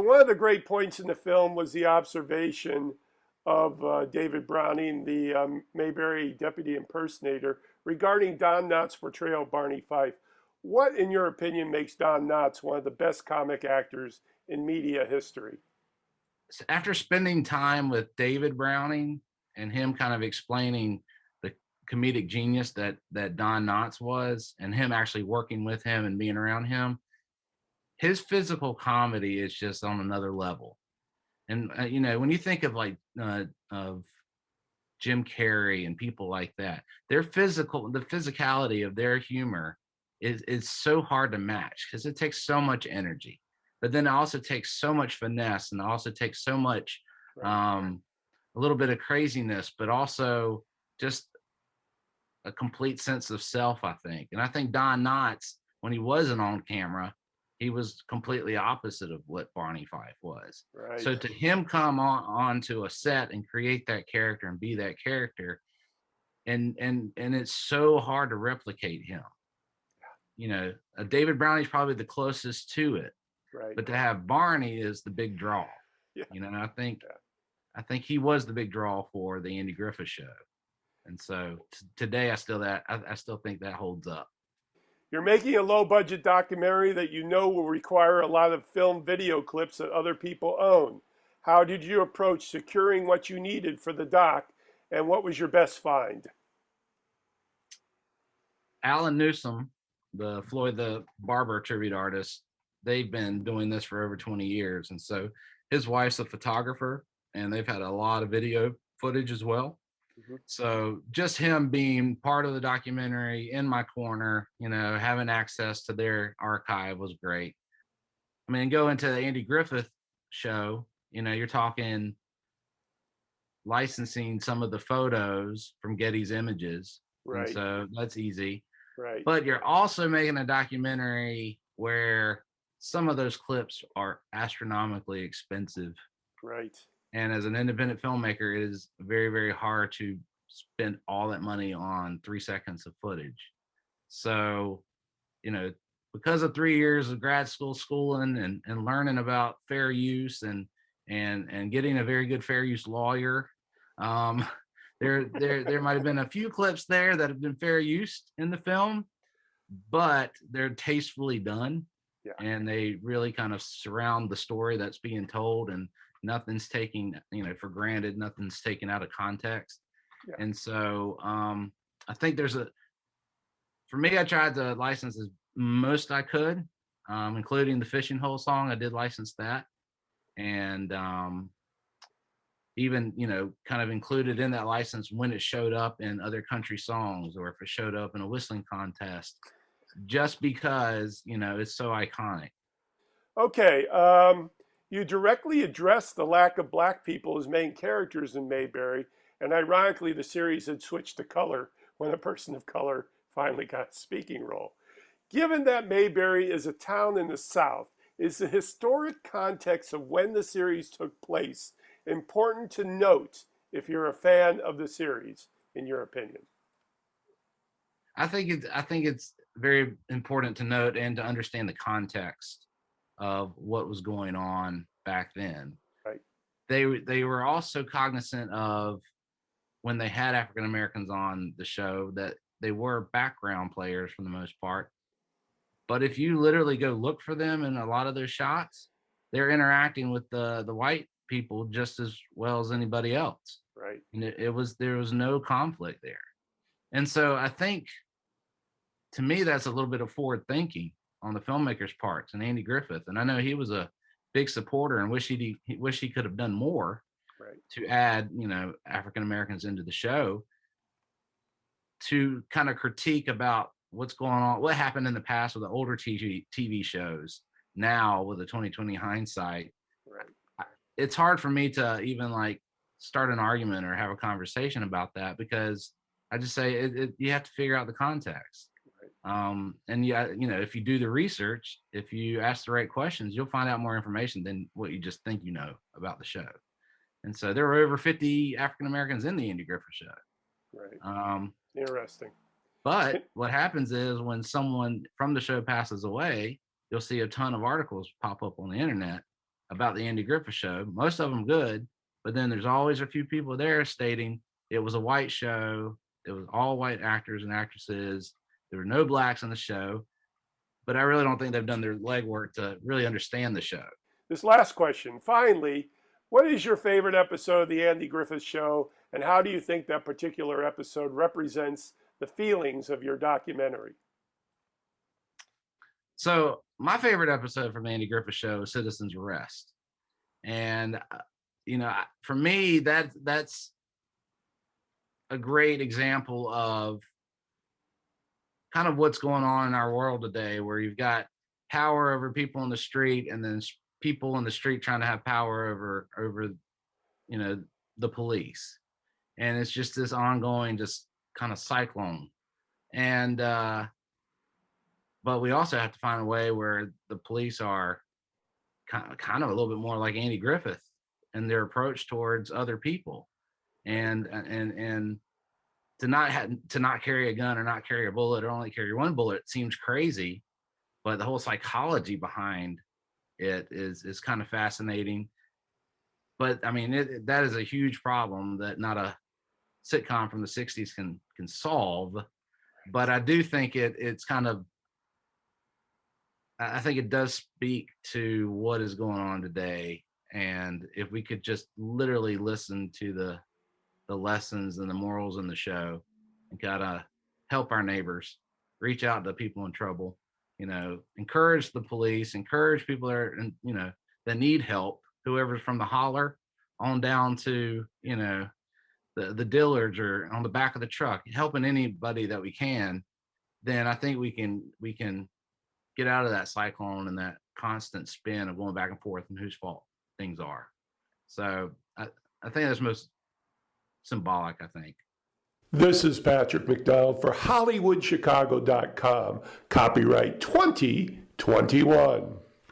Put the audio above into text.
one of the great points in the film was the observation of David Browning, the Mayberry deputy impersonator, regarding Don Knotts' portrayal of Barney Fife. What, in your opinion, makes Don Knotts one of the best comic actors in media history? After spending time with David Browning and him kind of explaining the comedic genius that Don Knotts was, and him actually working with him and being around him, his physical comedy is just on another level. And when you think of of Jim Carrey and people like that, the physicality of their humor is so hard to match because it takes so much energy, but then it also takes so much finesse, and it also takes so much Right. a little bit of craziness, but also just a complete sense of self, I think. And I think Don Knotts, when he wasn't on camera, he was completely opposite of what Barney Fife was. Right. So to him come onto a set and create that character and be that character, and it's so hard to replicate him. David Browning's probably the closest to it, Right. but to have Barney is the big draw. Yeah. I think Yeah. he was the big draw for the Andy Griffith Show, and so today I still think that holds up. You're making a low budget documentary that you know will require a lot of film video clips that other people own. How did you approach securing what you needed for the doc, and what was your best find? Alan Newsom, the Floyd the Barber tribute artist, they've been doing this for over 20 years. And so his wife's a photographer, and they've had a lot of video footage as well. Mm-hmm. So just him being part of the documentary in my corner, having access to their archive was great. I mean, go into the Andy Griffith Show, you're talking licensing some of the photos from Getty's Images. And Right. so that's easy. Right. But you're also making a documentary where some of those clips are astronomically expensive. Right. And as an independent filmmaker, it is very, very hard to spend all that money on 3 seconds of footage. So, because of 3 years of grad school schooling and learning about fair use and getting a very good fair use lawyer, there might have been a few clips there that have been fair use in the film, but they're tastefully done. Yeah. And they really kind of surround the story that's being told, and nothing's taken, for granted, nothing's taken out of context. Yeah. And so I think for me, I tried to license as most I could, including the fishing hole song. I did license that. And even, kind of included in that license when it showed up in other country songs, or if it showed up in a whistling contest, just because, it's so iconic. Okay. You directly addressed the lack of black people as main characters in Mayberry, and ironically, the series had switched to color when a person of color finally got a speaking role. Given that Mayberry is a town in the South, is the historic context of when the series took place important to note if you're a fan of the series, in your opinion? I think it's very important to note and to understand the context of what was going on back then. Right. They were also cognizant of, when they had African Americans on the show, that they were background players for the most part. But if you literally go look for them in a lot of those shots, they're interacting with the white people just as well as anybody else. Right. And there was no conflict there. And so I think, to me, that's a little bit of forward thinking on the filmmaker's parts, and Andy Griffith. And I know he was a big supporter and wish he could have done more, Right. to add, African Americans into the show, to kind of critique about what's going on, what happened in the past with the older TV shows. Now with the 2020 hindsight, Right. it's hard for me to even start an argument or have a conversation about that, because I just say you have to figure out the context. And yeah, if you do the research, if you ask the right questions, you'll find out more information than what you just think about the show. And so there were over 50 African Americans in the Andy Griffith Show. Right. Interesting. But what happens is, when someone from the show passes away, you'll see a ton of articles pop up on the internet about the Andy Griffith Show. Most of them good, but then there's always a few people there stating it was a white show. It was all white actors and actresses. There were no blacks on the show. But I really don't think they've done their legwork to really understand the show. This last question, finally, what is your favorite episode of the Andy Griffith Show, and how do you think that particular episode represents the feelings of your documentary? So my favorite episode from the Andy Griffith Show is Citizen's Arrest. And, for me, that's a great example of kind of what's going on in our world today, where you've got power over people in the street, and then people in the street trying to have power over the police. And it's just this ongoing, just kind of cyclone. And but we also have to find a way where the police are kind of a little bit more like Andy Griffith in their approach towards other people, and to not carry a gun or not carry a bullet or only carry one bullet seems crazy, but the whole psychology behind it is kind of fascinating. But I mean, that is a huge problem that not a sitcom from the 60s can solve. But I do think it's kind of, I think it does speak to what is going on today. And if we could just literally listen to the lessons and the morals in the show, and kind of help our neighbors, reach out to people in trouble, encourage the police, encourage people that need help, whoever's from the holler on down to, the Dillards or on the back of the truck, helping anybody that we can, then I think we can get out of that cyclone and that constant spin of going back and forth and whose fault things are. So I think that's most symbolic, I think. This is Patrick McDonald for HollywoodChicago.com. Copyright 2021.